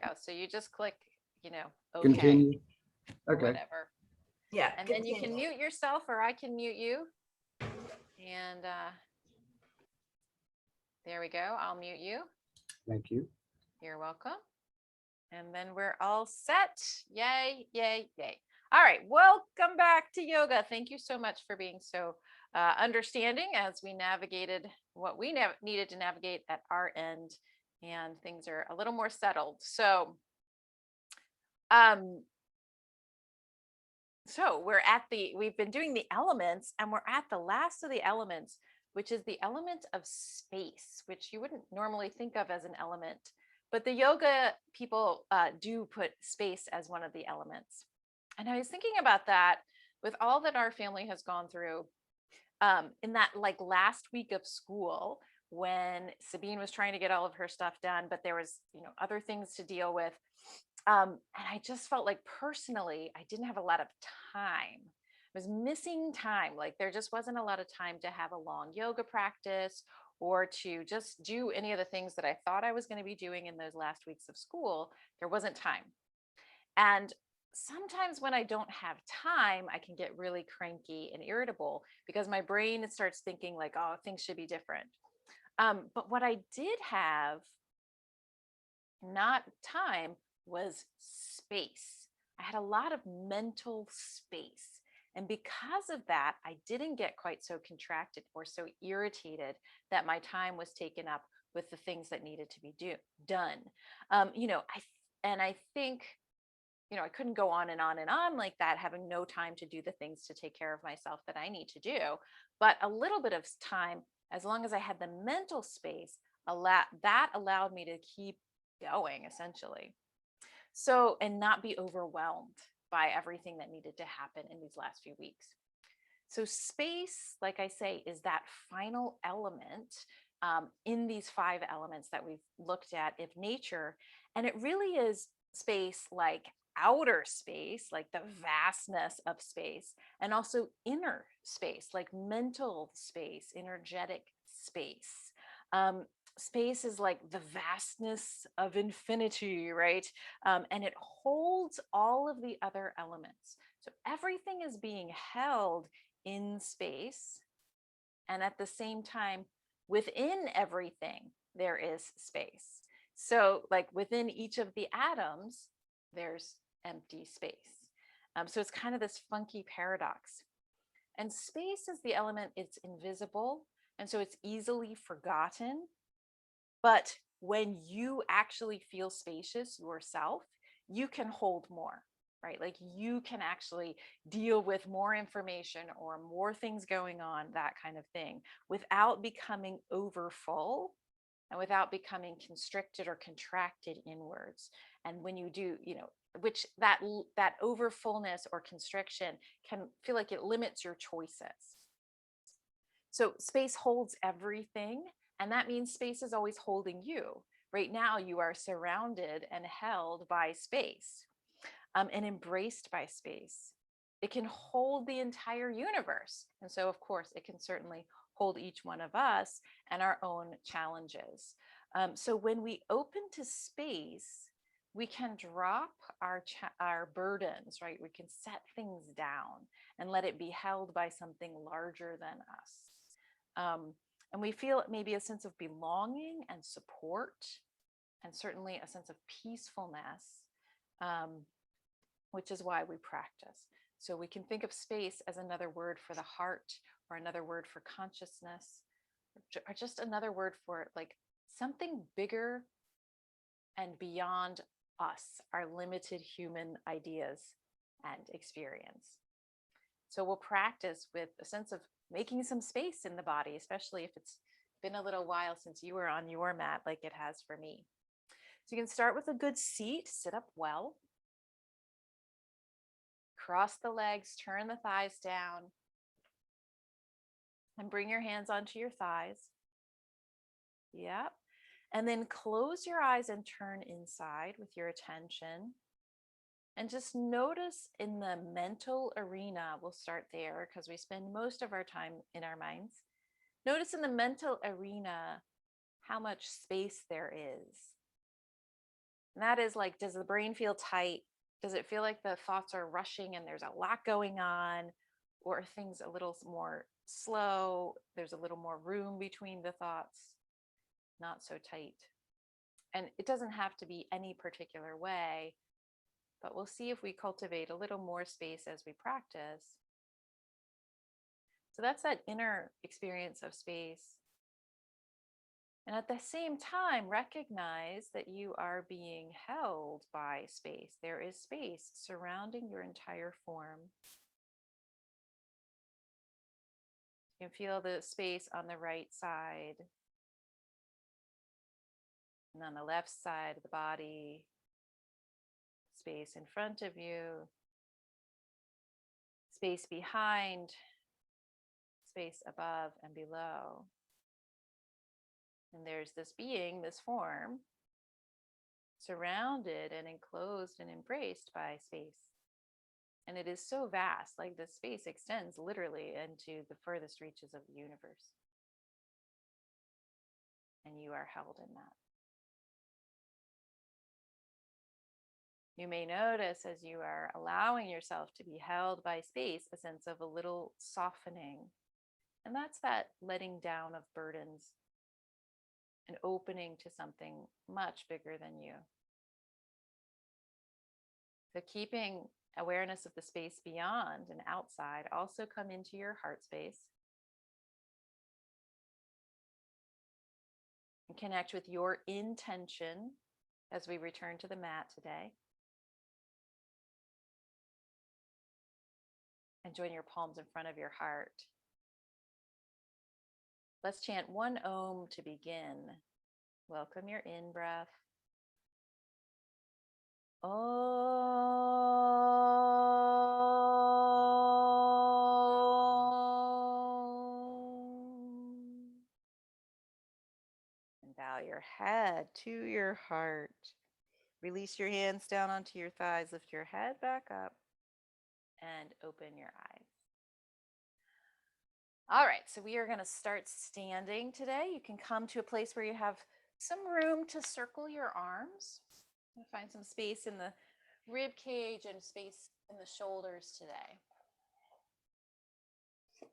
go. So you just click, okay, Continue. Okay. whatever. Yeah. And then you can continue. mute yourself or I can mute you. And there we go. I'll mute you. Thank you. You're welcome. And then we're all set. Yay, yay, yay. All right. Welcome back to yoga. Thank you so much for being so understanding as we navigated what we needed to navigate at our end. And things are a little more settled. So we've been doing the elements and we're at the last of the elements, which is the element of space, which you wouldn't normally think of as an element, but the yoga people do put space as one of the elements. And I was thinking about that with all that our family has gone through in that like last week of school when Sabine was trying to get all of her stuff done, but there was, other things to deal with. And I just felt like personally, I didn't have a lot of time. I was missing time. Like there just wasn't a lot of time to have a long yoga practice or to just do any of the things that I thought I was going to be doing in those last weeks of school. There wasn't time. And sometimes when I don't have time, I can get really cranky and irritable because my brain starts thinking like, oh, things should be different. But what I did have, not time, was space. I had a lot of mental space. And because of that, I didn't get quite so contracted or so irritated that my time was taken up with the things that needed to be done. I think, I couldn't go on and on and on like that, having no time to do the things to take care of myself that I need to do. But a little bit of time, as long as I had the mental space, that allowed me to keep going essentially. So, and not be overwhelmed by everything that needed to happen in these last few weeks. So space, like I say, is that final element in these 5 elements that we've looked at of nature. And it really is space like outer space, like the vastness of space, and also inner space, like mental space, energetic space. Space is like the vastness of infinity, right? And it holds all of the other elements. So everything is being held in space. And at the same time, within everything, there is space. So like within each of the atoms, there's empty space. So it's kind of this funky paradox. And space is the element, it's invisible. And so it's easily forgotten. But when you actually feel spacious yourself, you can hold more, right? Like you can actually deal with more information or more things going on, that kind of thing, without becoming overfull and without becoming constricted or contracted inwards. And when you do, which that overfullness or constriction can feel like it limits your choices. So space holds everything. And that means space is always holding you. Right now, you are surrounded and held by space and embraced by space. It can hold the entire universe. And so, of course, it can certainly hold each one of us and our own challenges. So when we open to space, we can drop our burdens, right? We can set things down and let it be held by something larger than us. And we feel maybe a sense of belonging and support, and certainly a sense of peacefulness, which is why we practice. So we can think of space as another word for the heart, or another word for consciousness, or just another word for like something bigger and beyond us, our limited human ideas and experience. So we'll practice with a sense of making some space in the body, especially if it's been a little while since you were on your mat like it has for me. So you can start with a good seat, sit up well. Cross the legs, turn the thighs down, and bring your hands onto your thighs. Yep. And then close your eyes and turn inside with your attention. And just notice in the mental arena, we'll start there because we spend most of our time in our minds. Notice in the mental arena how much space there is. And that is like, does the brain feel tight? Does it feel like the thoughts are rushing and there's a lot going on? Or are things a little more slow? There's a little more room between the thoughts, not so tight. And it doesn't have to be any particular way, but we'll see if we cultivate a little more space as we practice. So that's that inner experience of space. And at the same time, recognize that you are being held by space. There is space surrounding your entire form. You can feel the space on the right side and on the left side of the body, space in front of you, space behind, space above and below. And there's this being, this form, surrounded and enclosed and embraced by space. And it is so vast, like the space extends literally into the furthest reaches of the universe. And you are held in that. You may notice as you are allowing yourself to be held by space, a sense of a little softening. And that's that letting down of burdens and opening to something much bigger than you. So keeping awareness of the space beyond and outside, also come into your heart space and connect with your intention as we return to the mat today. And join your palms in front of your heart. Let's chant one Om to begin. Welcome your in breath. Om. And bow your head to your heart. Release your hands down onto your thighs. Lift your head back up and open your eyes. All right, so we are going to start standing today. You can come to a place where you have some room to circle your arms. Find some space in the rib cage and space in the shoulders today. Let's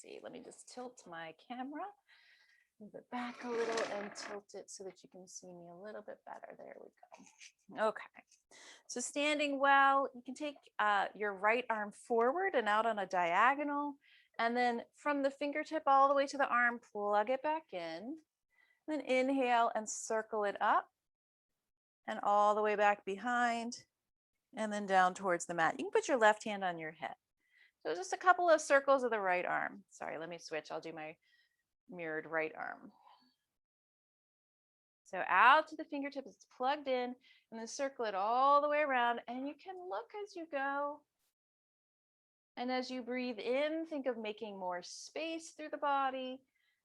see, let me just tilt my camera, move it back a little and tilt it so that you can see me a little bit better. There we go. Okay. So standing well, you can take your right arm forward and out on a diagonal. And then from the fingertip all the way to the arm, plug it back in. Then inhale and circle it up and all the way back behind and then down towards the mat. You can put your left hand on your hip. So just a couple of circles of the right arm. Sorry, let me switch. I'll do my mirrored right arm. So out to the fingertips, it's plugged in, and then circle it all the way around. And you can look as you go. And as you breathe in, think of making more space through the body.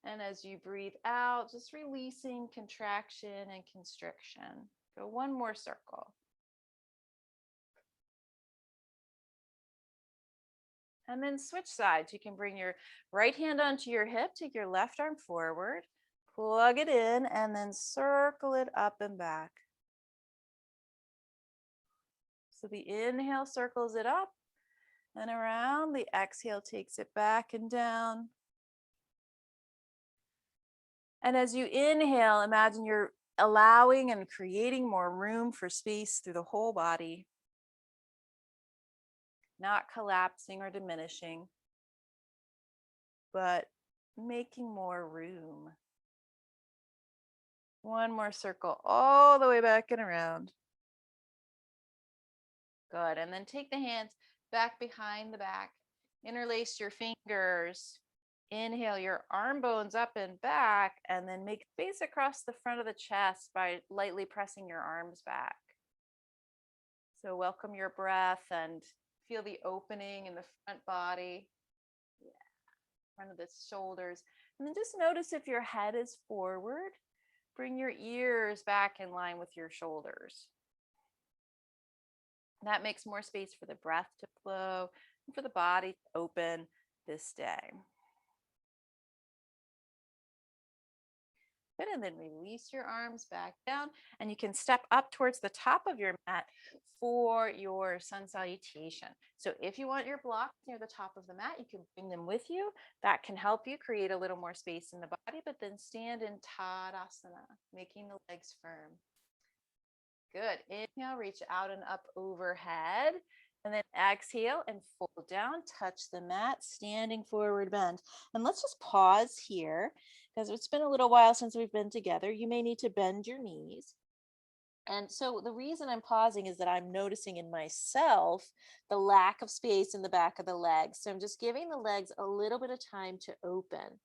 And as you breathe out, just releasing contraction and constriction. Go one more circle. And then switch sides. You can bring your right hand onto your hip, take your left arm forward, plug it in, and then circle it up and back. So the inhale circles it up and around. The exhale takes it back and down. And as you inhale, imagine you're allowing and creating more room for space through the whole body, not collapsing or diminishing, but making more room. One more circle all the way back and around. Good. And then take the hands back behind the back. Interlace your fingers. Inhale your arm bones up and back, and then make space across the front of the chest by lightly pressing your arms back. So welcome your breath and feel the opening in the front body, front of the shoulders. And then just notice if your head is forward. Bring your ears back in line with your shoulders. That makes more space for the breath to flow and for the body to open this day. Good, and then release your arms back down, and you can step up towards the top of your mat for your sun salutation. So if you want your blocks near the top of the mat, you can bring them with you. That can help you create a little more space in the body, but then stand in Tadasana, making the legs firm. Good. Inhale, reach out and up overhead. And then exhale and fold down, touch the mat, standing forward bend. And let's just pause here because it's been a little while since we've been together. You may need to bend your knees. And so the reason I'm pausing is that I'm noticing in myself the lack of space in the back of the legs. So I'm just giving the legs a little bit of time to open,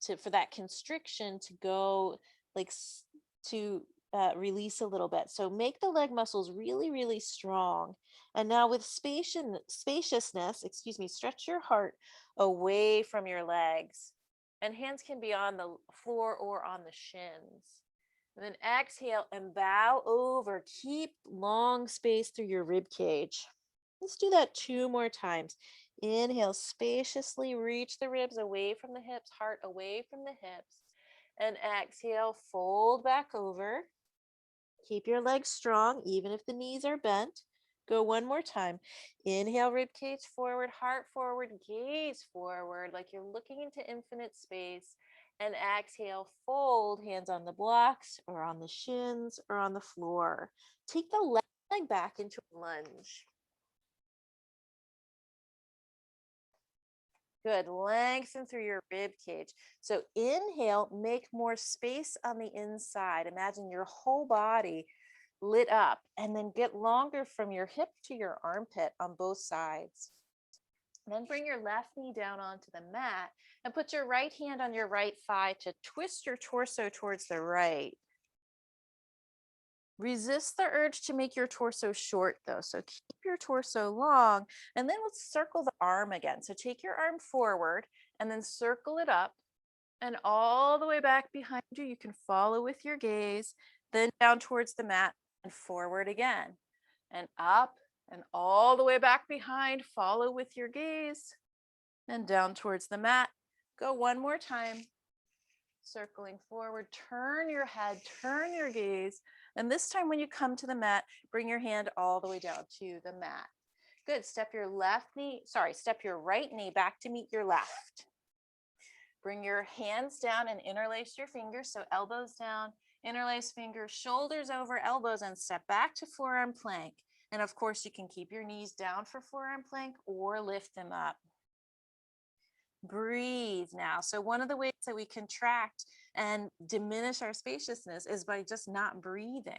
to for that constriction to go, like to release a little bit. So make the leg muscles really, really strong. And now with spaciousness, excuse me, stretch your heart away from your legs. And hands can be on the floor or on the shins. And then exhale and bow over. Keep long space through your rib cage. Let's do that 2 more times. Inhale, spaciously reach the ribs away from the hips, heart away from the hips. And exhale, fold back over. Keep your legs strong, even if the knees are bent. Go 1 more time. Inhale, rib cage forward, heart forward, gaze forward, like you're looking into infinite space. And exhale, fold, hands on the blocks or on the shins or on the floor. Take the left leg back into a lunge. Good. Lengthen through your rib cage. So inhale, make more space on the inside. Imagine your whole body lit up, and then get longer from your hip to your armpit on both sides. Then bring your left knee down onto the mat and put your right hand on your right thigh to twist your torso towards the right. Resist the urge to make your torso short though. So keep your torso long, and then let's circle the arm again. So take your arm forward and then circle it up and all the way back behind you. You can follow with your gaze, then down towards the mat and forward again, and up and all the way back behind. Follow with your gaze and down towards the mat. Go 1 more time. Circling forward, turn your head, turn your gaze. And this time when you come to the mat, bring your hand all the way down to the mat. Good. Step your right knee back to meet your left. Bring your hands down and interlace your fingers. So elbows down, interlace fingers, shoulders over elbows, and step back to forearm plank. And of course, you can keep your knees down for forearm plank or lift them up. Breathe now. So one of the ways that we contract and diminish our spaciousness is by just not breathing.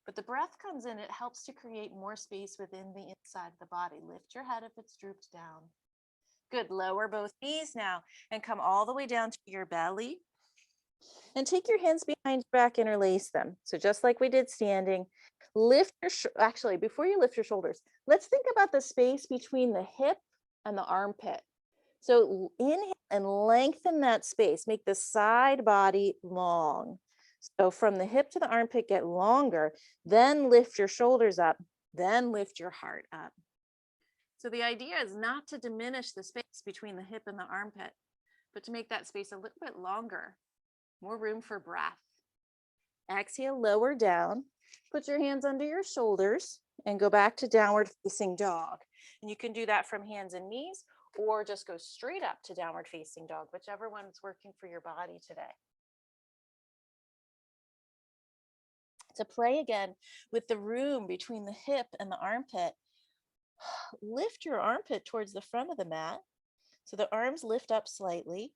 But the breath comes in, it helps to create more space within the inside of the body. Lift your head if it's drooped down. Good. Lower both knees now and come all the way down to your belly. And take your hands behind your back, interlace them. So just like we did standing, lift your, actually, before you lift your shoulders, let's think about the space between the hip and the armpit. So inhale and lengthen that space. Make the side body long. So from the hip to the armpit, get longer. Then lift your shoulders up. Then lift your heart up. So the idea is not to diminish the space between the hip and the armpit, but to make that space a little bit longer. More room for breath. Exhale, lower down. Put your hands under your shoulders and go back to downward facing dog. And you can do that from hands and knees, or just go straight up to downward facing dog, whichever one's working for your body today. To play again with the room between the hip and the armpit, lift your armpit towards the front of the mat. So the arms lift up slightly.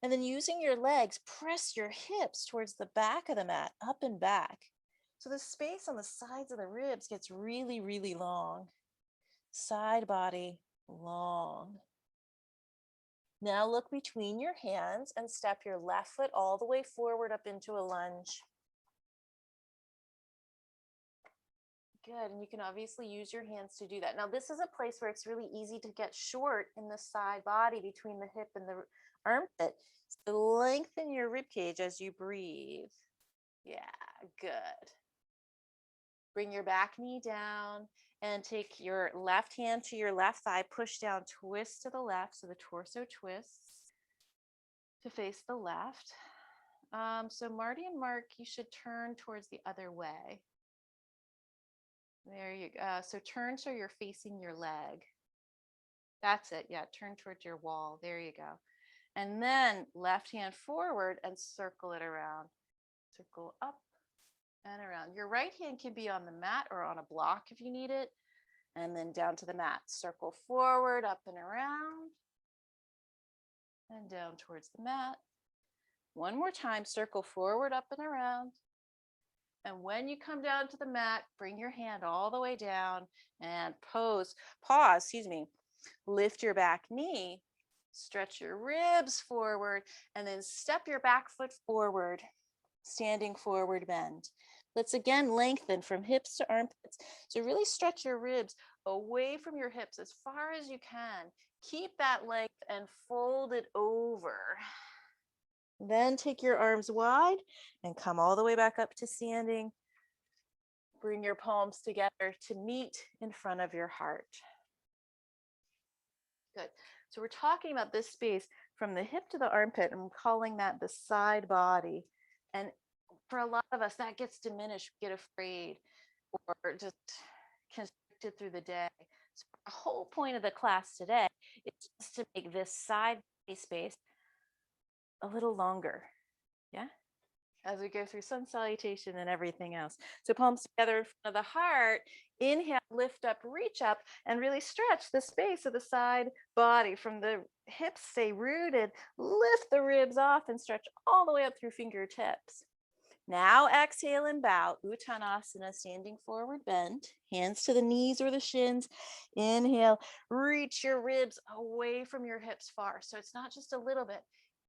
And then using your legs, press your hips towards the back of the mat, up and back. So the space on the sides of the ribs gets really, really long. Side body long. Now look between your hands and step your left foot all the way forward up into a lunge. Good, and you can obviously use your hands to do that. Now this is a place where it's really easy to get short in the side body between the hip and the armpit. So lengthen your rib cage as you breathe. Yeah, good. Bring your back knee down and take your left hand to your left thigh, push down, twist to the left. So the torso twists to face the left. So Marty and Mark, you should turn towards the other way. There you go. So turn so you're facing your leg. That's it. Yeah, turn towards your wall. There you go. And then left hand forward and circle it around. Circle up and around. Your right hand can be on the mat or on a block if you need it. And then down to the mat. Circle forward, up and around. And down towards the mat. One more time, circle forward, up and around. And when you come down to the mat, bring your hand all the way down and pause, excuse me. Lift your back knee, stretch your ribs forward, and then step your back foot forward, standing forward bend. Let's again lengthen from hips to armpits. So really stretch your ribs away from your hips as far as you can. Keep that length and fold it over. Then take your arms wide and come all the way back up to standing. Bring your palms together to meet in front of your heart. Good. So we're talking about this space from the hip to the armpit, and I'm calling that the side body. And for a lot of us, that gets diminished, we get afraid, or just constricted through the day. So the whole point of the class today is just to make this side body space a little longer. Yeah. As we go through sun salutation and everything else. So palms together in front of the heart. Inhale, lift up, reach up, and really stretch the space of the side body from the hips, stay rooted. Lift the ribs off and stretch all the way up through fingertips. Now exhale and bow, Uttanasana, standing forward bend, hands to the knees or the shins. Inhale, reach your ribs away from your hips far. So it's not just a little bit,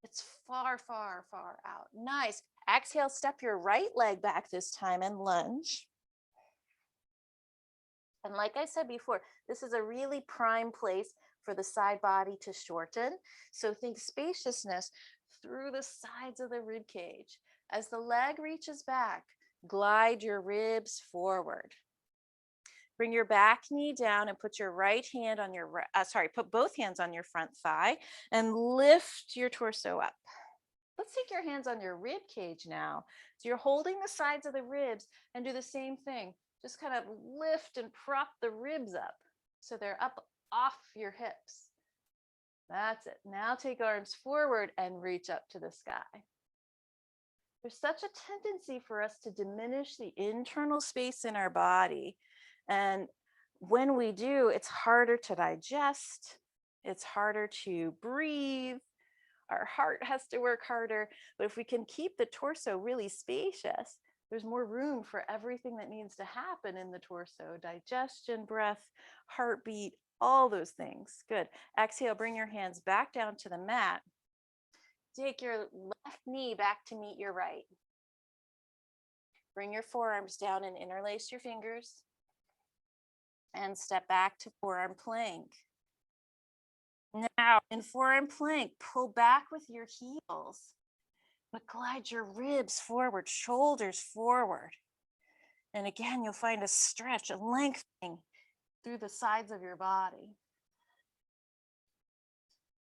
it's far, far, far out. Nice. Exhale, step your right leg back this time and lunge. And like I said before, this is a really prime place for the side body to shorten. So think spaciousness through the sides of the rib cage. As the leg reaches back, glide your ribs forward. Bring your back knee down and put your right hand on your, put both hands on your front thigh and lift your torso up. Let's take your hands on your rib cage now. So you're holding the sides of the ribs and do the same thing. Just kind of lift and prop the ribs up so they're up off your hips. That's it. Now take arms forward and reach up to the sky. There's such a tendency for us to diminish the internal space in our body. And when we do, it's harder to digest. It's harder to breathe. Our heart has to work harder. But if we can keep the torso really spacious, there's more room for everything that needs to happen in the torso: digestion, breath, heartbeat, all those things. Good. Exhale, bring your hands back down to the mat. Take your left knee back to meet your right. Bring your forearms down and interlace your fingers. And step back to forearm plank. Now, in forearm plank, pull back with your heels, but glide your ribs forward, shoulders forward. And again, you'll find a stretch, a lengthening through the sides of your body.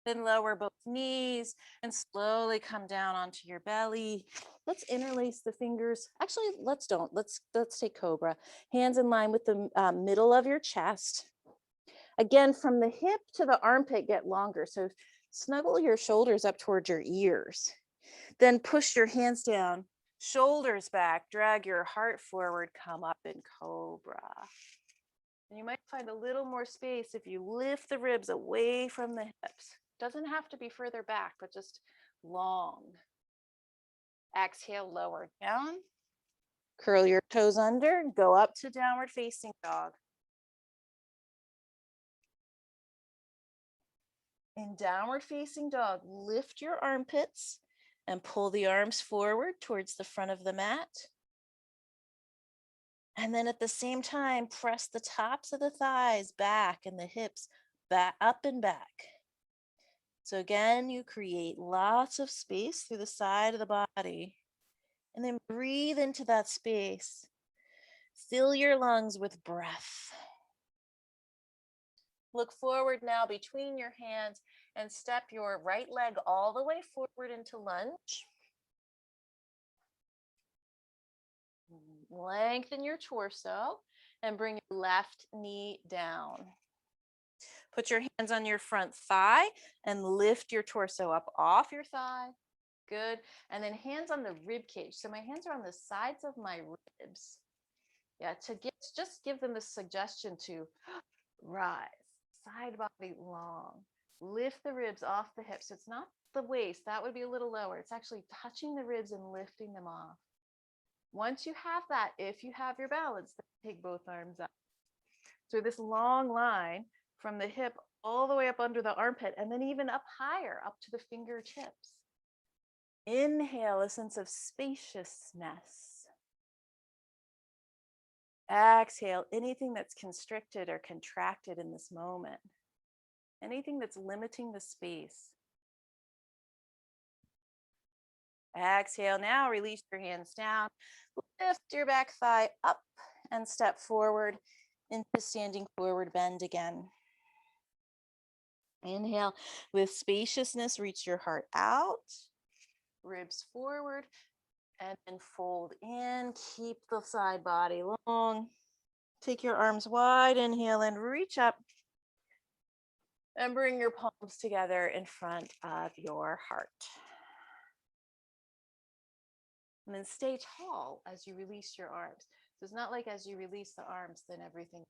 Then lower both knees and slowly come down onto your belly. Let's interlace the fingers. Actually, let's take Cobra. Hands in line with the middle of your chest. Again, from the hip to the armpit, get longer. So snuggle your shoulders up towards your ears. Then push your hands down, shoulders back, drag your heart forward, come up in Cobra. And you might find a little more space if you lift the ribs away from the hips. Doesn't have to be further back, but just long. Exhale, lower down. Curl your toes under, go up to downward facing dog. In downward facing dog, lift your armpits and pull the arms forward towards the front of the mat. And then at the same time, press the tops of the thighs back and the hips back up and back. So again, you create lots of space through the side of the body. And then breathe into that space. Fill your lungs with breath. Look forward now between your hands and step your right leg all the way forward into lunge. Lengthen your torso and bring your left knee down. Put your hands on your front thigh and lift your torso up off your thigh. Good. And then hands on the rib cage. So my hands are on the sides of my ribs. Yeah, just give them the suggestion to rise, side body long. Lift the ribs off the hips. So it's not the waist, that would be a little lower. It's actually touching the ribs and lifting them off. Once you have that, if you have your balance, then take both arms up. So this long line from the hip all the way up under the armpit and then even up higher, up to the fingertips. Inhale a sense of spaciousness. Exhale anything that's constricted or contracted in this moment. Anything that's limiting the space. Exhale now, release your hands down. Lift your back thigh up and step forward into standing forward bend again. Inhale with spaciousness, reach your heart out, ribs forward, and then fold in. Keep the side body long. Take your arms wide, inhale and reach up. And bring your palms together in front of your heart. And then stay tall as you release your arms. So it's not like as you release the arms, then everything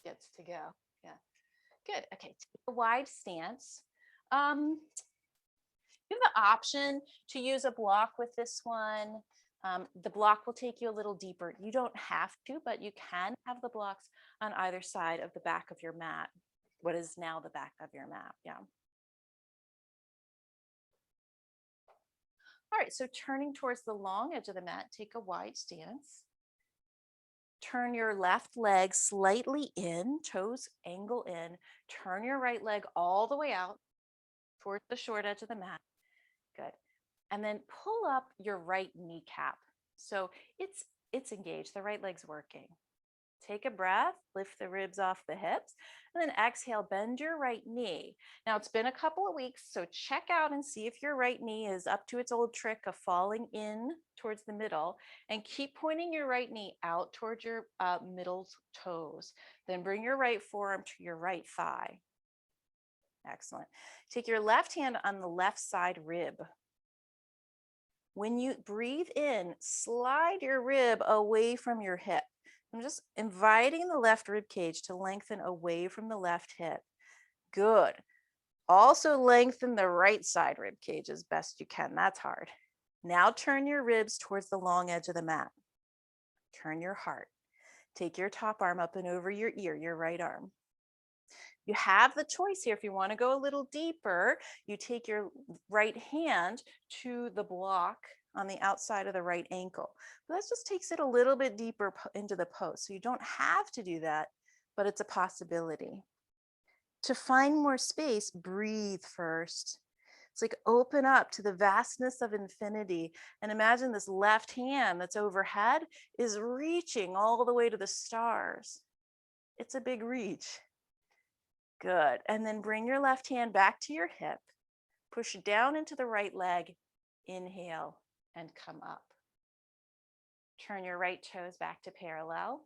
gets to go. Yeah, good. Okay, take a wide stance. You have the option to use a block with this one. The block will take you a little deeper. You don't have to, but you can have the blocks on either side of the back of your mat. What is now the back of your mat, yeah. All right, so turning towards the long edge of the mat, take a wide stance. Turn your left leg slightly in, toes angle in. Turn your right leg all the way out towards the short edge of the mat. Good. And then pull up your right kneecap. So it's engaged, the right leg's working. Take a breath, lift the ribs off the hips, and then exhale, bend your right knee. Now it's been a couple of weeks, so check out and see if your right knee is up to its old trick of falling in towards the middle, and keep pointing your right knee out towards your middle toes. Then bring your right forearm to your right thigh. Excellent. Take your left hand on the left side rib. When you breathe in, slide your rib away from your hip. I'm just inviting the left rib cage to lengthen away from the left hip. Good. Also lengthen the right side rib cage as best you can. That's hard. Now turn your ribs towards the long edge of the mat. Turn your heart. Take your top arm up and over your ear, your right arm. You have the choice here. If you want to go a little deeper, you take your right hand to the block on the outside of the right ankle. But that just takes it a little bit deeper into the pose. So you don't have to do that, but it's a possibility. To find more space, breathe first. It's like open up to the vastness of infinity and imagine this left hand that's overhead is reaching all the way to the stars. It's a big reach. Good. And then bring your left hand back to your hip. Push down into the right leg. Inhale and come up. Turn your right toes back to parallel.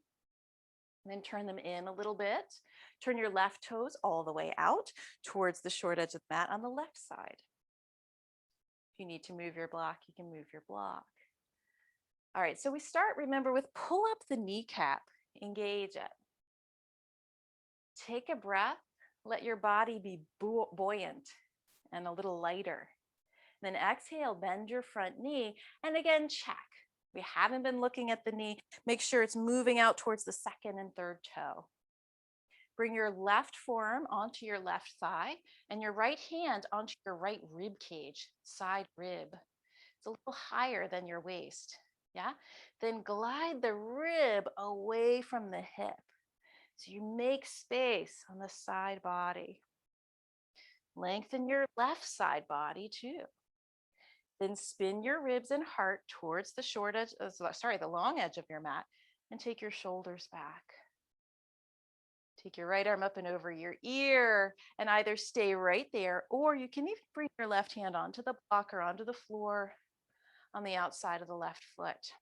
And then turn them in a little bit. Turn your left toes all the way out towards the short edge of the mat on the left side. If you need to move your block, you can move your block. All right, so we start, remember, with pull up the kneecap. Engage it. Take a breath. Let your body be buoyant and a little lighter. Then exhale, bend your front knee. And again, check. We haven't been looking at the knee. Make sure it's moving out towards the second and third toe. Bring your left forearm onto your left thigh and your right hand onto your right rib cage, side rib. It's a little higher than your waist. Yeah. Then glide the rib away from the hip. So you make space on the side body. Lengthen your left side body too. Then spin your ribs and heart towards the short edge, the long edge of your mat, and take your shoulders back. Take your right arm up and over your ear and either stay right there, or you can even bring your left hand onto the block or onto the floor on the outside of the left foot.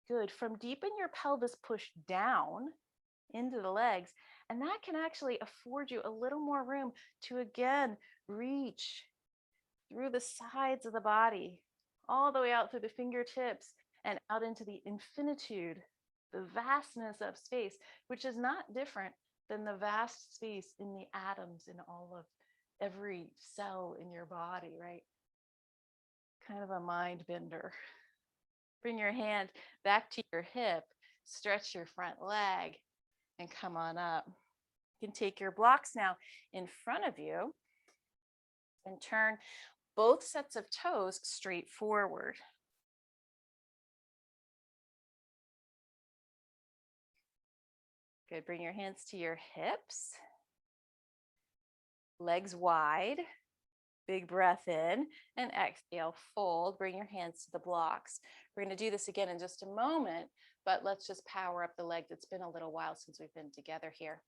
Good. From deep in your pelvis, push down into the legs. And that can actually afford you a little more room to again reach through the sides of the body, all the way out through the fingertips and out into the infinitude, the vastness of space, which is not different than the vast space in the atoms in all of every cell in your body, right? Kind of a mind bender. Bring your hand back to your hip, stretch your front leg, and come on up. You can take your blocks now in front of you and turn both sets of toes straight forward. Good. Bring your hands to your hips, legs wide. Big breath in and exhale, fold. Bring your hands to the blocks. We're going to do this again in just a moment, but let's just power up the leg. It's been a little while since we've been together here.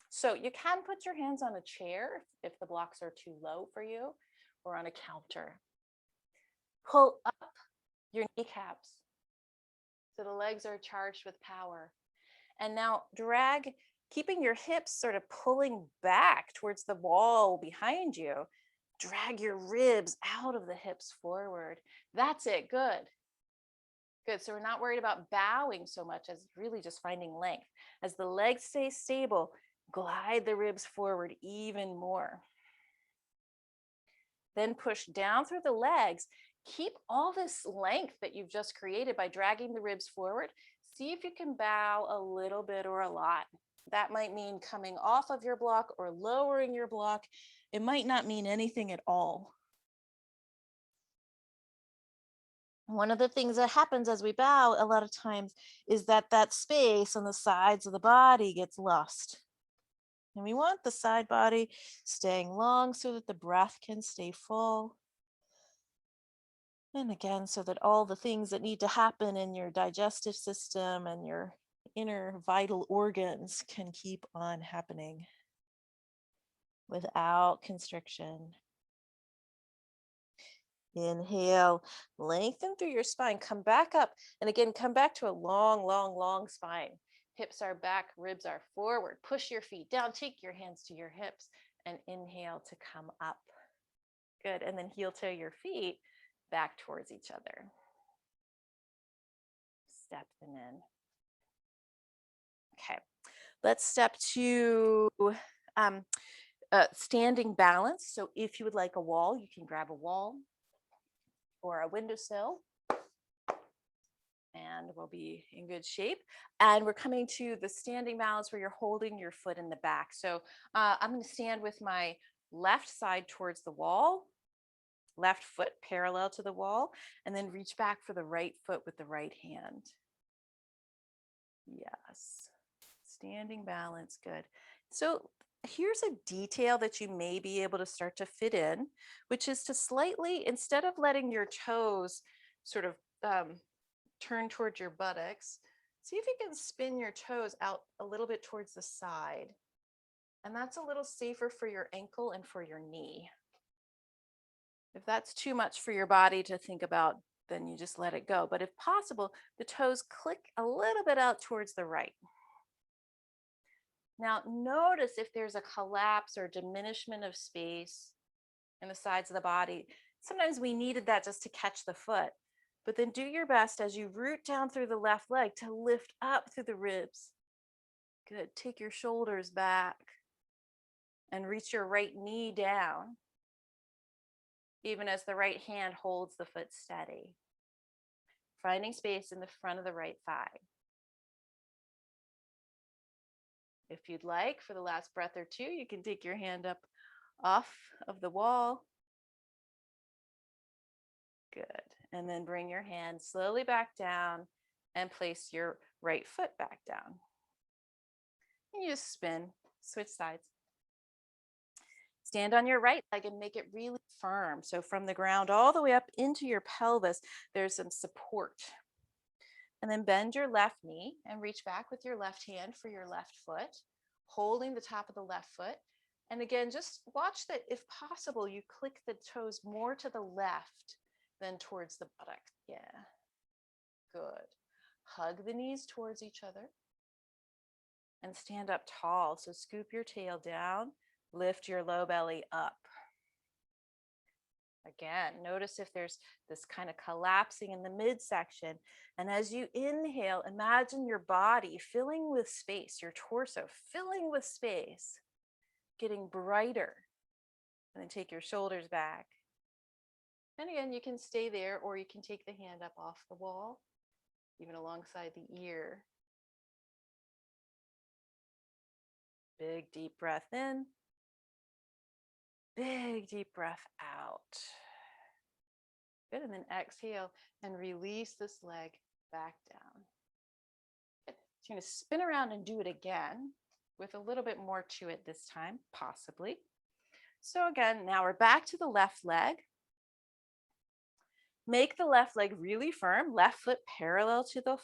So you can put your hands on a chair if the blocks are too low for you, or on a counter. Pull up your kneecaps so the legs are charged with power. And now drag, keeping your hips sort of pulling back towards the wall behind you. Drag your ribs out of the hips forward. That's it. Good. Good. So we're not worried about bowing so much as really just finding length. As the legs stay stable, glide the ribs forward even more. Then push down through the legs. Keep all this length that you've just created by dragging the ribs forward. See if you can bow a little bit or a lot. That might mean coming off of your block or lowering your block. It might not mean anything at all. One of the things that happens as we bow a lot of times is that that space on the sides of the body gets lost. And we want the side body staying long so that the breath can stay full. And again, so that all the things that need to happen in your digestive system and your inner vital organs can keep on happening without constriction. Inhale, lengthen through your spine, come back up. And again, come back to a long, long, long spine. Hips are back, ribs are forward. Push your feet down, take your hands to your hips and inhale to come up. Good. And then heel toe your feet back towards each other. Step them in. Okay. Let's step to standing balance. So if you would like a wall, you can grab a wall or a windowsill and we'll be in good shape. And we're coming to the standing balance where you're holding your foot in the back. So I'm going to stand with my left side towards the wall, left foot parallel to the wall, and then reach back for the right foot with the right hand. Yes. Standing balance. Good. So here's a detail that you may be able to start to fit in, which is to slightly, instead of letting your toes sort of turn towards your buttocks, see if you can spin your toes out a little bit towards the side. And that's a little safer for your ankle and for your knee. If that's too much for your body to think about, then you just let it go. But if possible, the toes click a little bit out towards the right. Now, notice if there's a collapse or diminishment of space in the sides of the body. Sometimes we needed that just to catch the foot. But then do your best as you root down through the left leg to lift up through the ribs. Good. Take your shoulders back and reach your right knee down, even as the right hand holds the foot steady. Finding space in the front of the right thigh. If you'd like, for the last breath or two, you can take your hand up off of the wall. Good. And then bring your hand slowly back down and place your right foot back down. And you just spin, switch sides. Stand on your right leg and make it really firm. So from the ground all the way up into your pelvis, there's some support. And then bend your left knee and reach back with your left hand for your left foot, holding the top of the left foot. And again, just watch that if possible, you click the toes more to the left than towards the buttocks. Yeah, good. Hug the knees towards each other and stand up tall. So scoop your tail down, lift your low belly up. Again, notice if there's this kind of collapsing in the midsection. And as you inhale, imagine your body filling with space, your torso filling with space, getting brighter. And then take your shoulders back. And again, you can stay there or you can take the hand up off the wall, even alongside the ear. Big deep breath in. Big deep breath out. Good. And then exhale and release this leg back down. Good. So you're going to spin around and do it again with a little bit more to it this time, possibly. So again, now we're back to the left leg. Make the left leg really firm, left foot parallel to the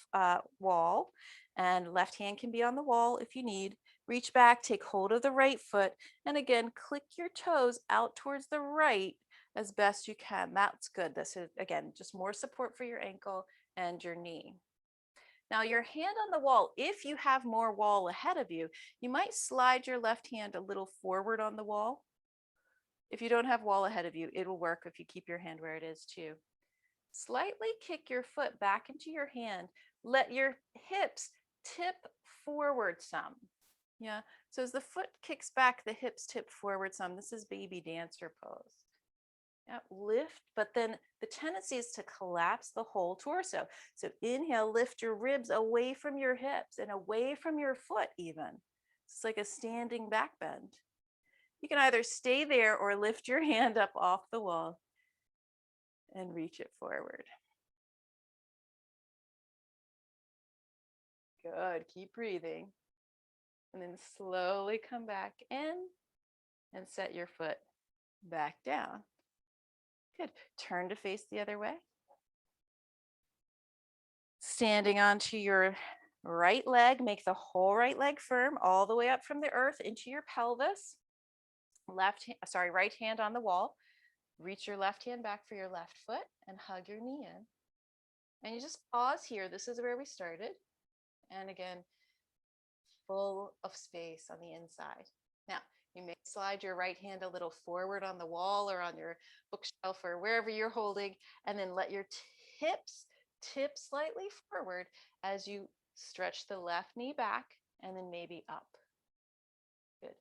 wall, and left hand can be on the wall if you need. Reach back, take hold of the right foot, and again, click your toes out towards the right as best you can. That's good. This is, again, just more support for your ankle and your knee. Now, your hand on the wall, if you have more wall ahead of you, you might slide your left hand a little forward on the wall. If you don't have wall ahead of you, it'll work if you keep your hand where it is too. Slightly kick your foot back into your hand. Let your hips tip forward some. Yeah. So as the foot kicks back, the hips tip forward some. This is baby dancer pose. Yeah, lift, but then the tendency is to collapse the whole torso. So inhale, lift your ribs away from your hips and away from your foot even. It's like a standing back bend. You can either stay there or lift your hand up off the wall and reach it forward. Good. Keep breathing. And then slowly come back in and set your foot back down. Good. Turn to face the other way. Standing onto your right leg, make the whole right leg firm all the way up from the earth into your pelvis. Right hand on the wall. Reach your left hand back for your left foot and hug your knee in. And you just pause here. This is where we started. And again, full of space on the inside. Now, you may slide your right hand a little forward on the wall or on your bookshelf or wherever you're holding, and then let your hips tip slightly forward as you stretch the left knee back and then maybe up. Good.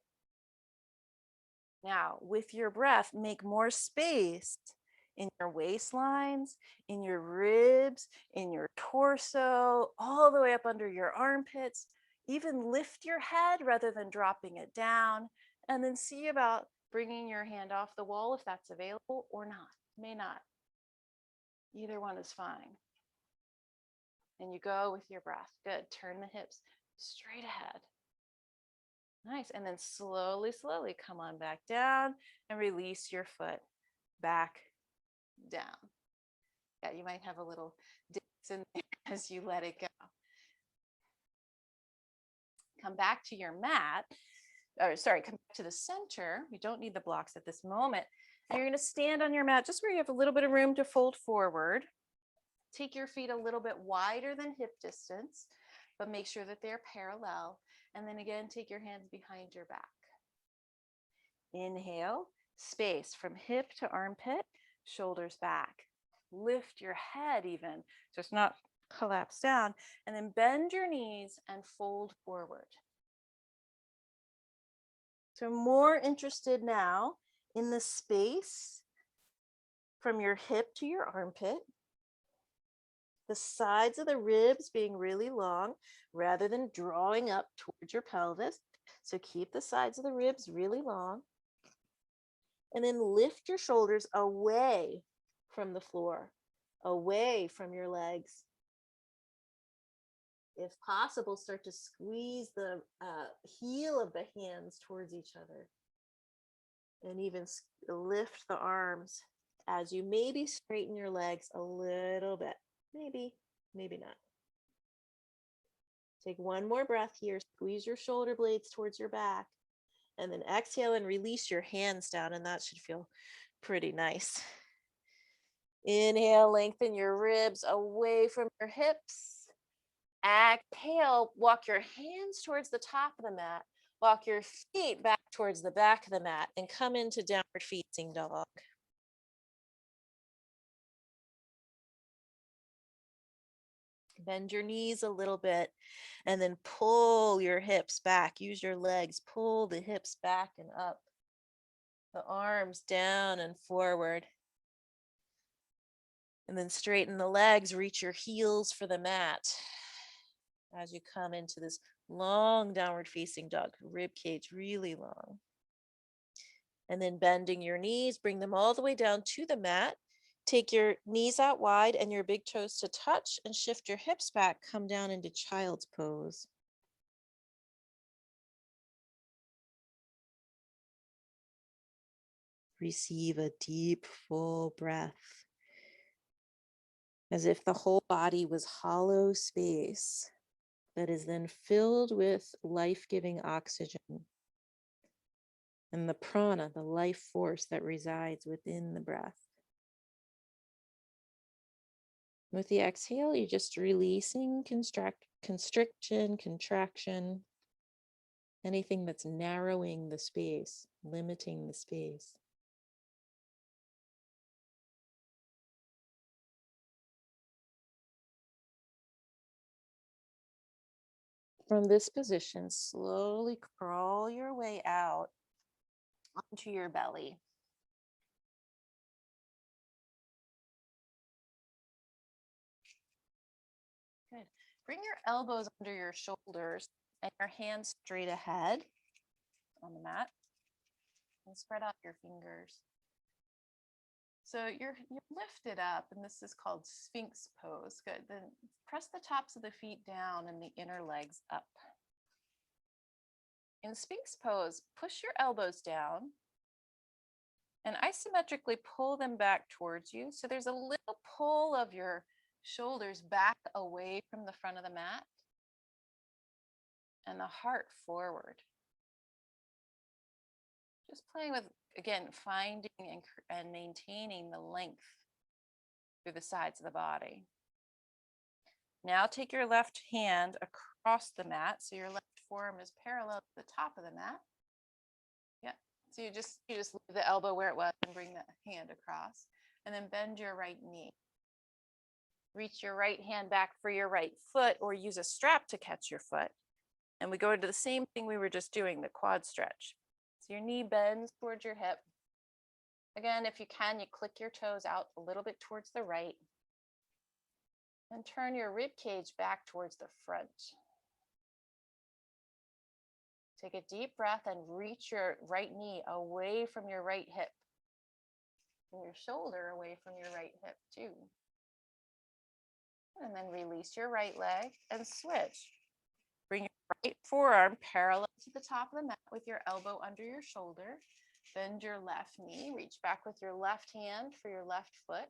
Now, with your breath, make more space in your waistlines, in your ribs, in your torso, all the way up under your armpits. Even lift your head rather than dropping it down, and then see about bringing your hand off the wall if that's available or not. May not. Either one is fine. And you go with your breath. Good. Turn the hips straight ahead. Nice. And then slowly, slowly come on back down and release your foot back down. Yeah, you might have a little dance in there as you let it go. Come back to your mat. Come back to the center. We don't need the blocks at this moment. And you're going to stand on your mat just where you have a little bit of room to fold forward. Take your feet a little bit wider than hip distance, but make sure that they're parallel. And then again, take your hands behind your back. Inhale, space from hip to armpit, shoulders back. Lift your head even, just not collapse down. And then bend your knees and fold forward. So more interested now in the space from your hip to your armpit. The sides of the ribs being really long rather than drawing up towards your pelvis. So keep the sides of the ribs really long. And then lift your shoulders away from the floor, away from your legs. If possible, start to squeeze the heel of the hands towards each other. And even lift the arms as you maybe straighten your legs a little bit. Maybe, maybe not. Take one more breath here. Squeeze your shoulder blades towards your back. And then exhale and release your hands down. And that should feel pretty nice. Inhale, lengthen your ribs away from your hips. Exhale, walk your hands towards the top of the mat. Walk your feet back towards the back of the mat and come into downward facing dog. Bend your knees a little bit and then pull your hips back. Use your legs, pull the hips back and up, the arms down and forward. And then straighten the legs, reach your heels for the mat as you come into this long downward facing dog, rib cage really long. And then bending your knees, bring them all the way down to the mat. Take your knees out wide and your big toes to touch and shift your hips back. Come down into child's pose. Receive a deep, full breath as if the whole body was hollow space that is then filled with life-giving oxygen and the prana, the life force that resides within the breath. With the exhale, you're just releasing constriction, contraction, anything that's narrowing the space, limiting the space. From this position, slowly crawl your way out onto your belly. Good. Bring your elbows under your shoulders and your hands straight ahead on the mat and spread out your fingers. So you're lifted up, and this is called Sphinx pose. Good. Then press the tops of the feet down and the inner legs up. In Sphinx pose, push your elbows down and isometrically pull them back towards you. So there's a little pull of your shoulders back away from the front of the mat and the heart forward. Just playing with, again, finding and maintaining the length through the sides of the body. Now take your left hand across the mat. So your left forearm is parallel to the top of the mat. Yeah. So you just leave the elbow where it was and bring the hand across. And then bend your right knee. Reach your right hand back for your right foot or use a strap to catch your foot. And we go into the same thing we were just doing, the quad stretch. So your knee bends towards your hip. Again, if you can, you click your toes out a little bit towards the right. And turn your rib cage back towards the front. Take a deep breath and reach your right knee away from your right hip. And your shoulder away from your right hip too. And then release your right leg and switch. Bring your right forearm parallel to the top of the mat with your elbow under your shoulder. Bend your left knee. Reach back with your left hand for your left foot.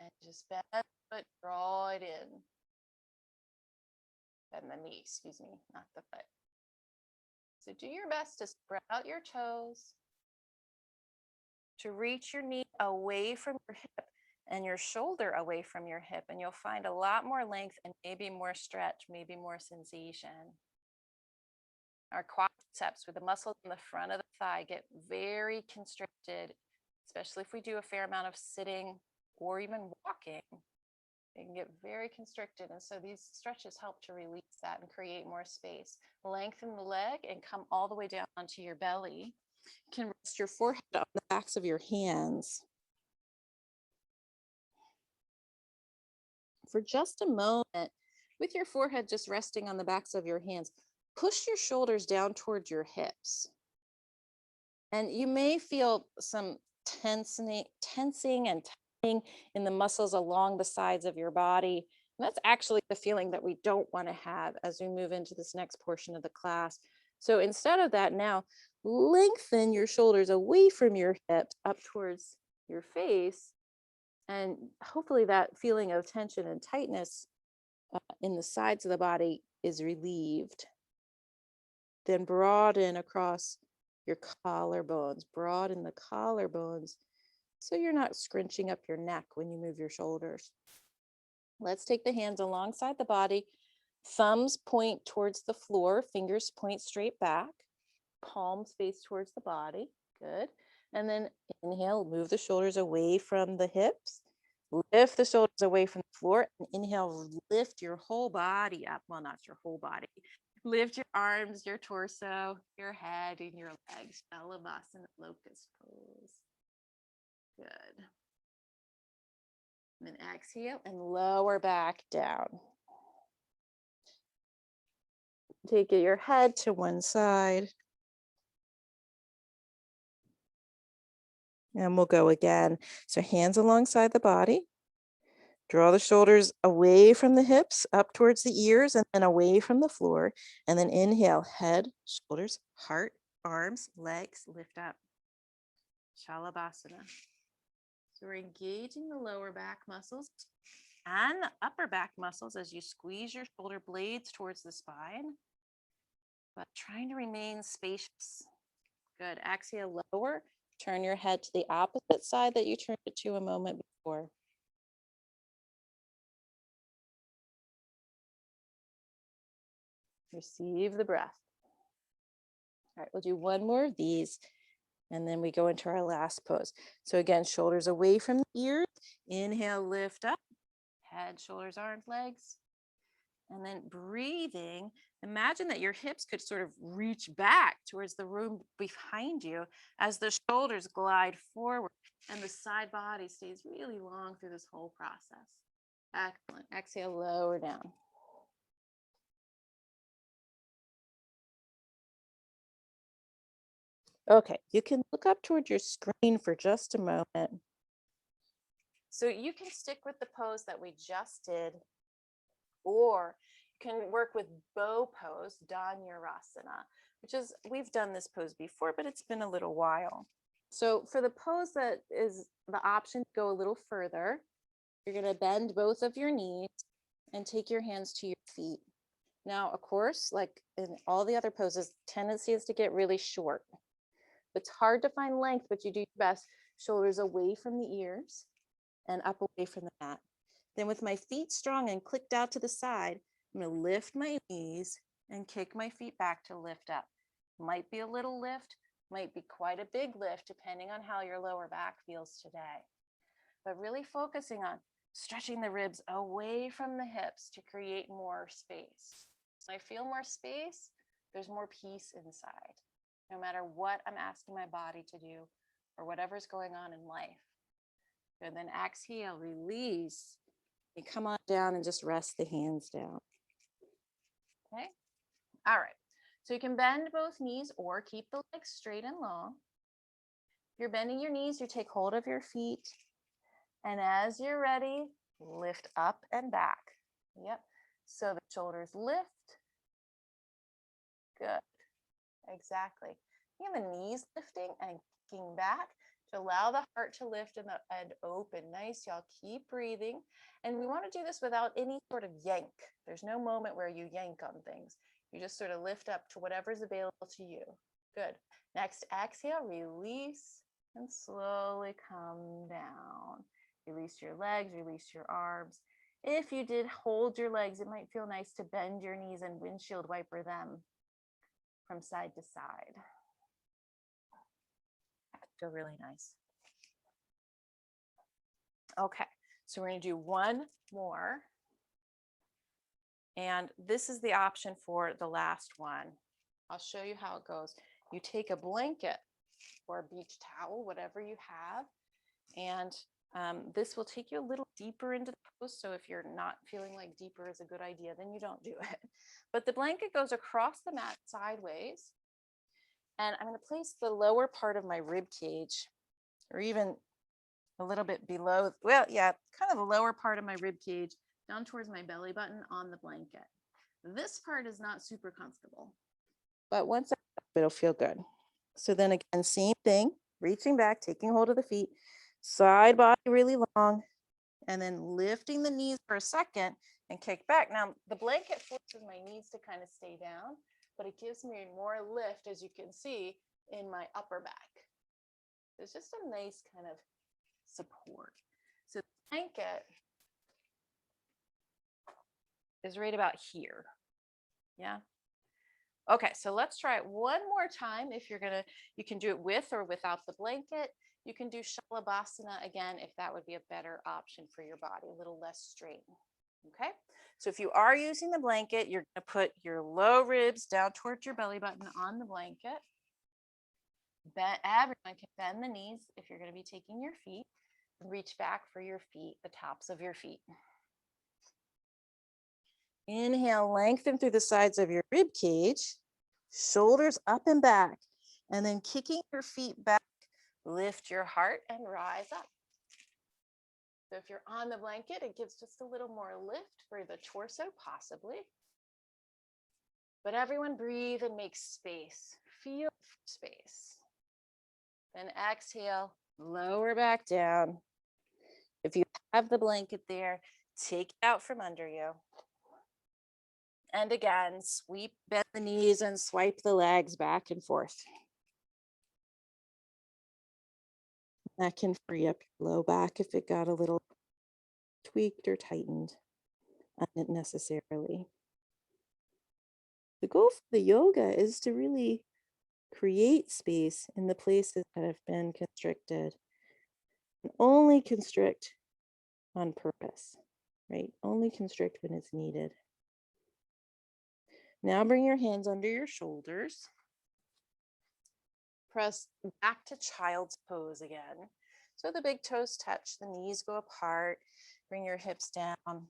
And just bend the foot, draw it in. Bend the knee, excuse me, not the foot. So do your best to spread out your toes, to reach your knee away from your hip and your shoulder away from your hip, and you'll find a lot more length and maybe more stretch, maybe more sensation. Our quadriceps, with the muscles in the front of the thigh, get very constricted, especially if we do a fair amount of sitting or even walking. They can get very constricted, and so these stretches help to release that and create more space. Lengthen the leg and come all the way down onto your belly. You can rest your forehead on the backs of your hands. For just a moment, with your forehead just resting on the backs of your hands, push your shoulders down towards your hips. And you may feel some tensing and tightening in the muscles along the sides of your body. And that's actually the feeling that we don't want to have as we move into this next portion of the class. So instead of that, now lengthen your shoulders away from your hips up towards your face. And hopefully that feeling of tension and tightness in the sides of the body is relieved. Then broaden across your collarbones, broaden the collarbones so you're not scrunching up your neck when you move your shoulders. Let's take the hands alongside the body. Thumbs point towards the floor, fingers point straight back, palms face towards the body. Good. And then inhale, move the shoulders away from the hips. Lift the shoulders away from the floor. And inhale, lift your whole body up. Well, not your whole body. Lift your arms, your torso, your head, and your legs. Shalabhasana, locust pose. Good. And then exhale and lower back down. Take your head to one side. And we'll go again. So hands alongside the body. Draw the shoulders away from the hips, up towards the ears, and then away from the floor. And then inhale, head, shoulders, heart, arms, legs, lift up. Shalabhasana. So we're engaging the lower back muscles and the upper back muscles as you squeeze your shoulder blades towards the spine, but trying to remain spacious. Good. Exhale, lower. Turn your head to the opposite side that you turned it to a moment before. Receive the breath. All right, we'll do one more of these, and then we go into our last pose. So again, shoulders away from the ears. Inhale, lift up. Head, shoulders, arms, legs. And then breathing, imagine that your hips could sort of reach back towards the room behind you as the shoulders glide forward and the side body stays really long through this whole process. Excellent. Exhale, lower down. Okay, you can look up toward your screen for just a moment. So you can stick with the pose that we just did, or you can work with bow pose, Dhanurasana, which is, we've done this pose before, but it's been a little while. So for the pose that is the option to go a little further, you're going to bend both of your knees and take your hands to your feet. Now, of course, like in all the other poses, tendency is to get really short. It's hard to find length, but you do your best. Shoulders away from the ears and up away from the mat. Then with my feet strong and clicked out to the side, I'm going to lift my knees and kick my feet back to lift up. Might be a little lift, might be quite a big lift, depending on how your lower back feels today. But really focusing on stretching the ribs away from the hips to create more space. When I feel more space, there's more peace inside, no matter what I'm asking my body to do or whatever's going on in life. And then exhale, release. You come on down and just rest the hands down. Okay. All right. So you can bend both knees or keep the legs straight and long. If you're bending your knees, you take hold of your feet. And as you're ready, lift up and back. Yep. So the shoulders lift. Good. Exactly. You have the knees lifting and kicking back to allow the heart to lift and the head open. Nice. Y'all keep breathing. And we want to do this without any sort of yank. There's no moment where you yank on things. You just sort of lift up to whatever's available to you. Good. Next, exhale, release, and slowly come down. Release your legs, release your arms. If you did hold your legs, it might feel nice to bend your knees and windshield wiper them from side to side. That feel really nice. Okay, so we're going to do one more. And this is the option for the last one. I'll show you how it goes. You take a blanket or a beach towel, whatever you have, and this will take you a little deeper into the pose. So if you're not feeling like deeper is a good idea, then you don't do it. But the blanket goes across the mat sideways. And I'm going to place the lower part of my rib cage, or even a little bit below, well, yeah, kind of the lower part of my rib cage down towards my belly button on the blanket. This part is not super comfortable, but once it'll feel good. So then again, same thing, reaching back, taking hold of the feet, side body really long, and then lifting the knees for a second and kick back. Now, the blanket forces my knees to kind of stay down, but it gives me more lift, as you can see, in my upper back. It's just a nice kind of support. So the blanket is right about here. Yeah. Okay, so let's try it one more time. If you're gonna, you can do it with or without the blanket. You can do Shalabhasana again if that would be a better option for your body, a little less strain. Okay, so if you are using the blanket, you're gonna put your low ribs down towards your belly button on the blanket. Everyone can bend the knees if you're gonna be taking your feet. Reach back for your feet, the tops of your feet. Inhale, lengthen through the sides of your rib cage, shoulders up and back, and then kicking your feet back, lift your heart and rise up. So if you're on the blanket, it gives just a little more lift for the torso, possibly. But everyone breathe and make space. Feel space. Then exhale, lower back down. If you have the blanket there, take it out from under you. And again, bend the knees and swipe the legs back and forth. That can free up your low back if it got a little tweaked or tightened unnecessarily. The goal for the yoga is to really create space in the places that have been constricted and only constrict on purpose, right? Only constrict when it's needed. Now bring your hands under your shoulders. Press back to child's pose again. So the big toes touch, the knees go apart. Bring your hips down.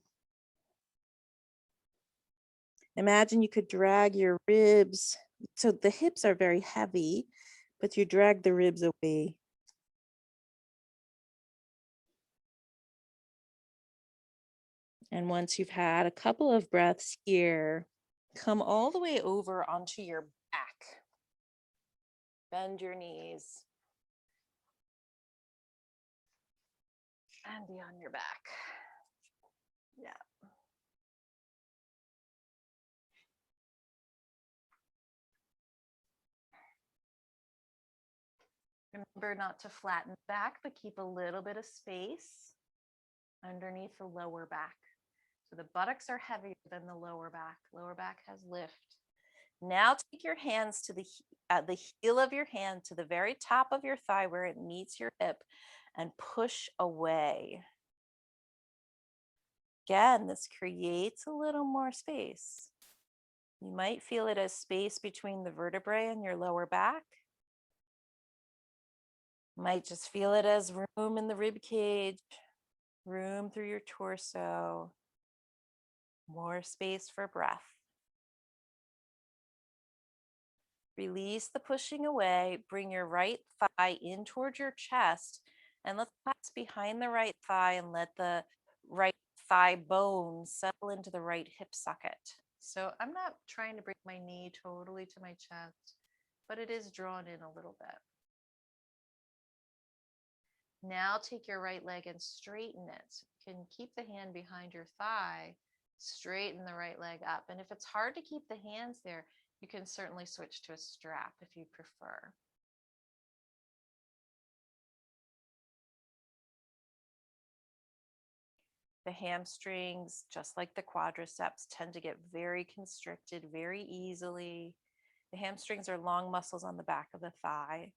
Imagine you could drag your ribs. So the hips are very heavy, but you drag the ribs away. And once you've had a couple of breaths here, come all the way over onto your back. Bend your knees. And be on your back. Yeah. Remember not to flatten the back, but keep a little bit of space underneath the lower back. So the buttocks are heavier than the lower back. Lower back has lift. Now take your hands to the heel of your hand to the very top of your thigh where it meets your hip and push away. Again, this creates a little more space. You might feel it as space between the vertebrae and your lower back. You might just feel it as room in the rib cage, room through your torso, more space for breath. Release the pushing away. Bring your right thigh in towards your chest and let's pass behind the right thigh and let the right thigh bone settle into the right hip socket. So I'm not trying to bring my knee totally to my chest, but it is drawn in a little bit. Now take your right leg and straighten it. So you can keep the hand behind your thigh, straighten the right leg up. And if it's hard to keep the hands there, you can certainly switch to a strap if you prefer. The hamstrings, just like the quadriceps, tend to get very constricted very easily. The hamstrings are long muscles on the back of the thigh.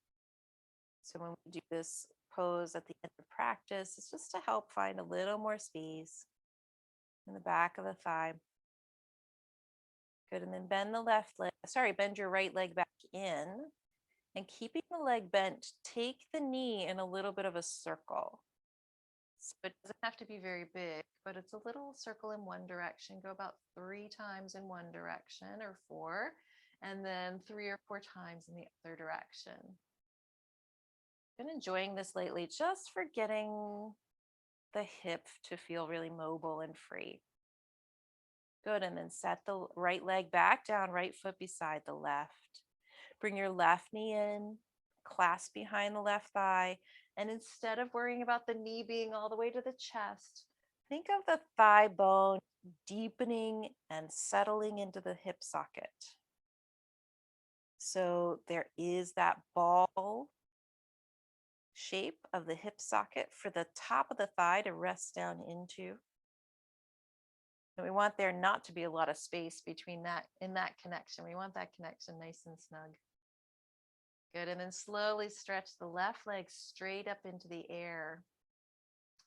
So when we do this pose at the end of practice, it's just to help find a little more space in the back of the thigh. Good, and then bend your right leg back in. And keeping the leg bent, take the knee in a little bit of a circle. So it doesn't have to be very big, but it's a little circle in one direction. Go about 3 times in one direction or 4, and then 3 or 4 times in the other direction. Been enjoying this lately, just for getting the hip to feel really mobile and free. Good, and then set the right leg back down, right foot beside the left. Bring your left knee in, clasp behind the left thigh, and instead of worrying about the knee being all the way to the chest, think of the thigh bone deepening and settling into the hip socket. So there is that ball shape of the hip socket for the top of the thigh to rest down into. And we want there not to be a lot of space between that in that connection. We want that connection nice and snug. Good. And then slowly stretch the left leg straight up into the air.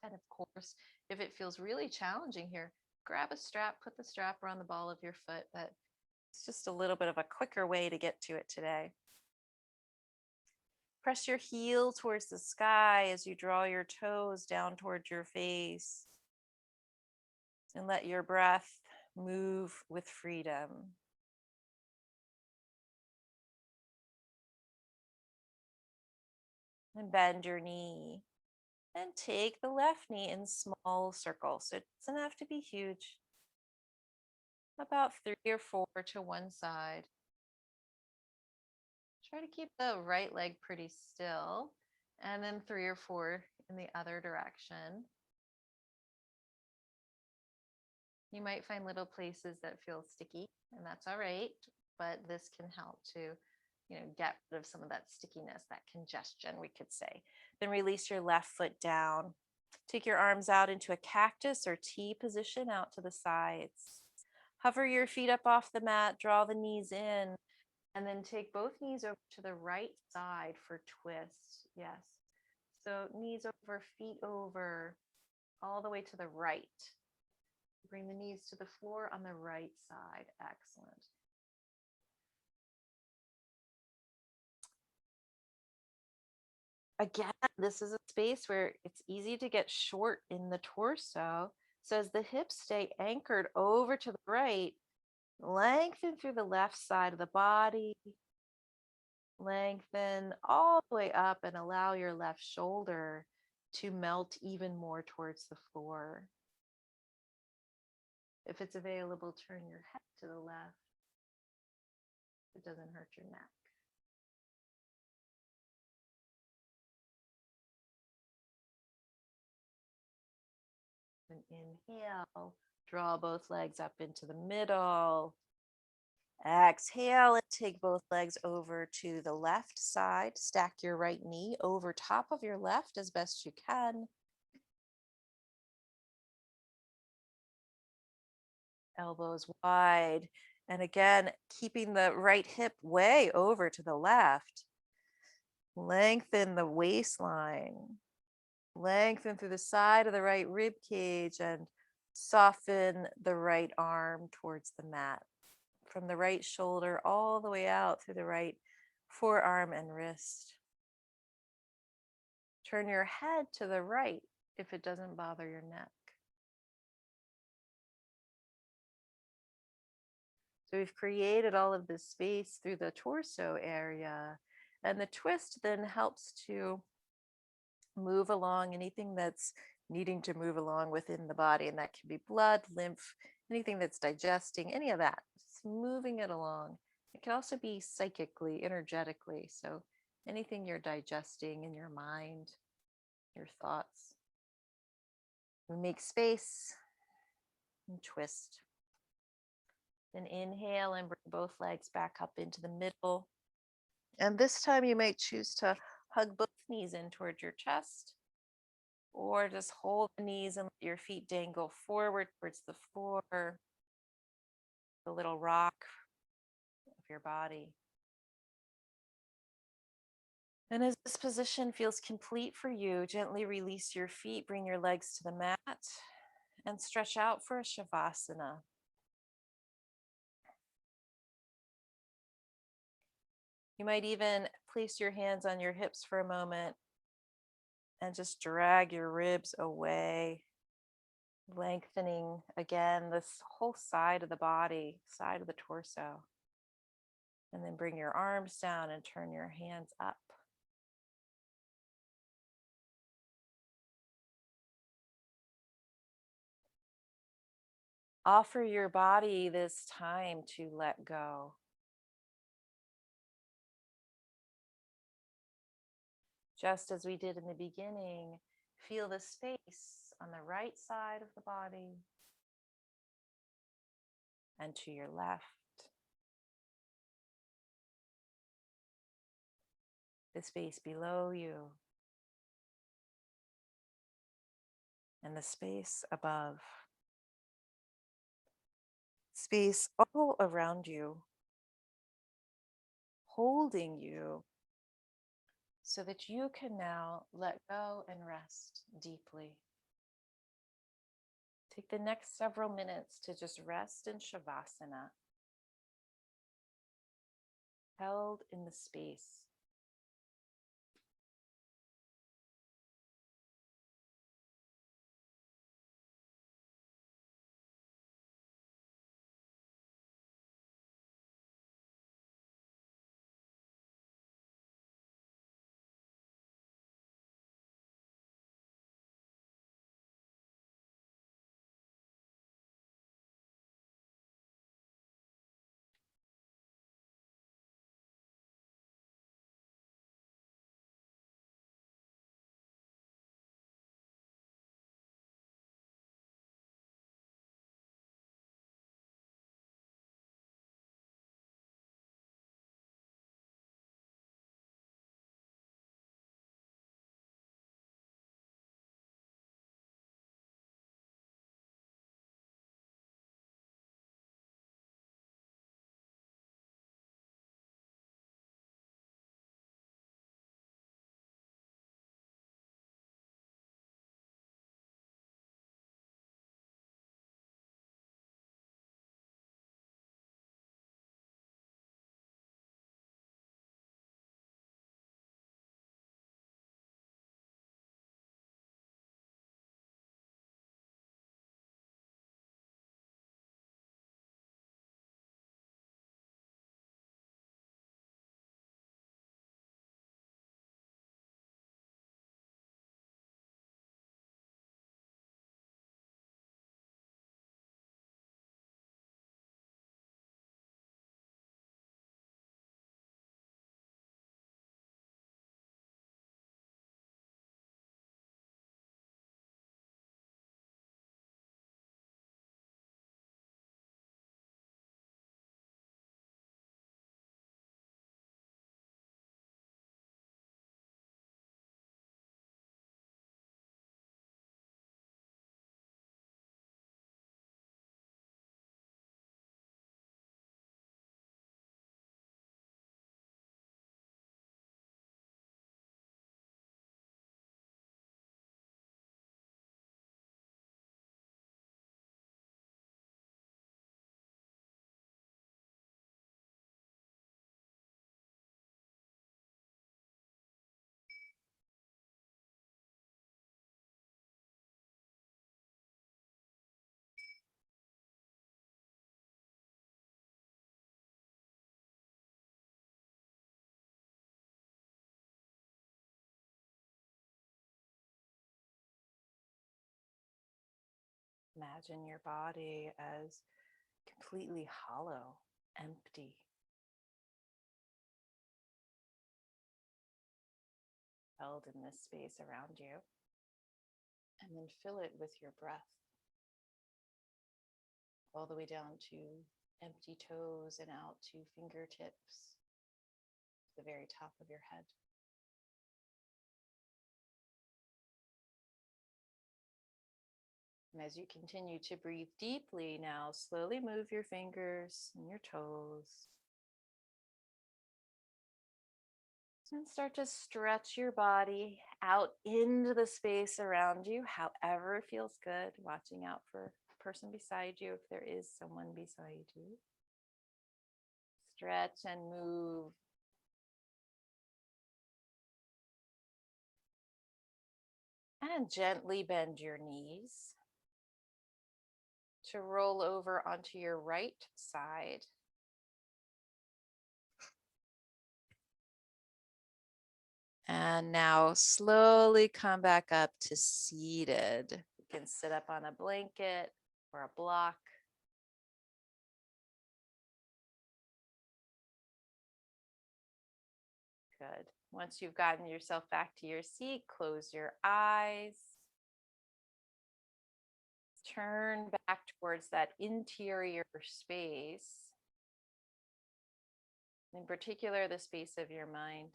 And of course, if it feels really challenging here, grab a strap, put the strap around the ball of your foot. But it's just a little bit of a quicker way to get to it today. Press your heel towards the sky as you draw your toes down towards your face. And let your breath move with freedom. And bend your knee. And take the left knee in small circles. So it doesn't have to be huge. About 3 or 4 to one side. Try to keep the right leg pretty still. And then 3 or 4 in the other direction. You might find little places that feel sticky, and that's all right. But this can help to, get rid of some of that stickiness, that congestion, we could say. Then release your left foot down. Take your arms out into a cactus or T position out to the sides. Hover your feet up off the mat, draw the knees in, and then take both knees over to the right side for twist. Yes. So knees over, feet over, all the way to the right. Bring the knees to the floor on the right side. Excellent. Again, this is a space where it's easy to get short in the torso. So as the hips stay anchored over to the right, lengthen through the left side of the body. Lengthen all the way up and allow your left shoulder to melt even more towards the floor. If it's available, turn your head to the left. It doesn't hurt your neck. And inhale, draw both legs up into the middle. Exhale and take both legs over to the left side. Stack your right knee over top of your left as best you can. Elbows wide. And again, keeping the right hip way over to the left. Lengthen the waistline. Lengthen through the side of the right rib cage and soften the right arm towards the mat. From the right shoulder all the way out through the right forearm and wrist. Turn your head to the right if it doesn't bother your neck. So we've created all of this space through the torso area, and the twist then helps to move along anything that's needing to move along within the body, and that can be blood, lymph, anything that's digesting, any of that, just moving it along. It can also be psychically, energetically, so anything you're digesting in your mind, your thoughts. We make space and twist. Then inhale and bring both legs back up into the middle. And this time you might choose to hug both knees in towards your chest, or just hold the knees and let your feet dangle forward towards the floor, the little rock of your body. And as this position feels complete for you, gently release your feet, bring your legs to the mat, and stretch out for a Shavasana. You might even place your hands on your hips for a moment and just drag your ribs away, lengthening again this whole side of the body, side of the torso. And then bring your arms down and turn your hands up. Offer your body this time to let go. Just as we did in the beginning, feel the space on the right side of the body and to your left. The space below you and the space above. space all around you, holding you so that you can now let go and rest deeply. Take the next several minutes to just rest in Shavasana, held in the space. Imagine your body as completely hollow, empty, held in this space around you. And then fill it with your breath all the way down to empty toes and out to fingertips, to the very top of your head. And as you continue to breathe deeply now, slowly move your fingers and your toes. And start to stretch your body out into the space around you, however feels good, watching out for the person beside you if there is someone beside you. Stretch and move. And gently bend your knees to roll over onto your right side. And now slowly come back up to seated. You can sit up on a blanket or a block. Good. Once you've gotten yourself back to your seat, close your eyes. Turn back towards that interior space, in particular, the space of your mind.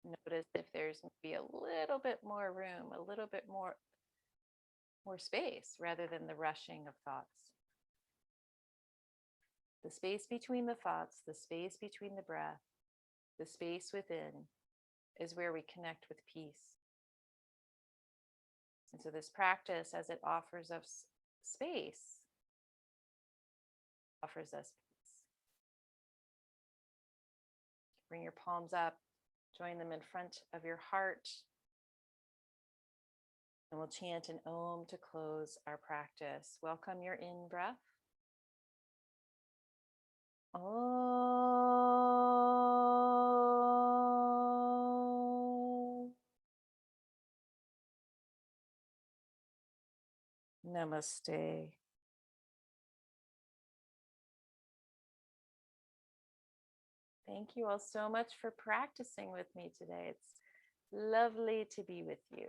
Notice if there's maybe a little bit more room, a little bit more more space rather than the rushing of thoughts. The space between the thoughts, the space between the breath, the space within is where we connect with peace. And so, this practice, as it offers us space, offers us peace. Bring your palms up, join them in front of your heart, and we'll chant an Om to close our practice. Welcome your in breath. Om. Namaste. Thank you all so much for practicing with me today. It's lovely to be with you.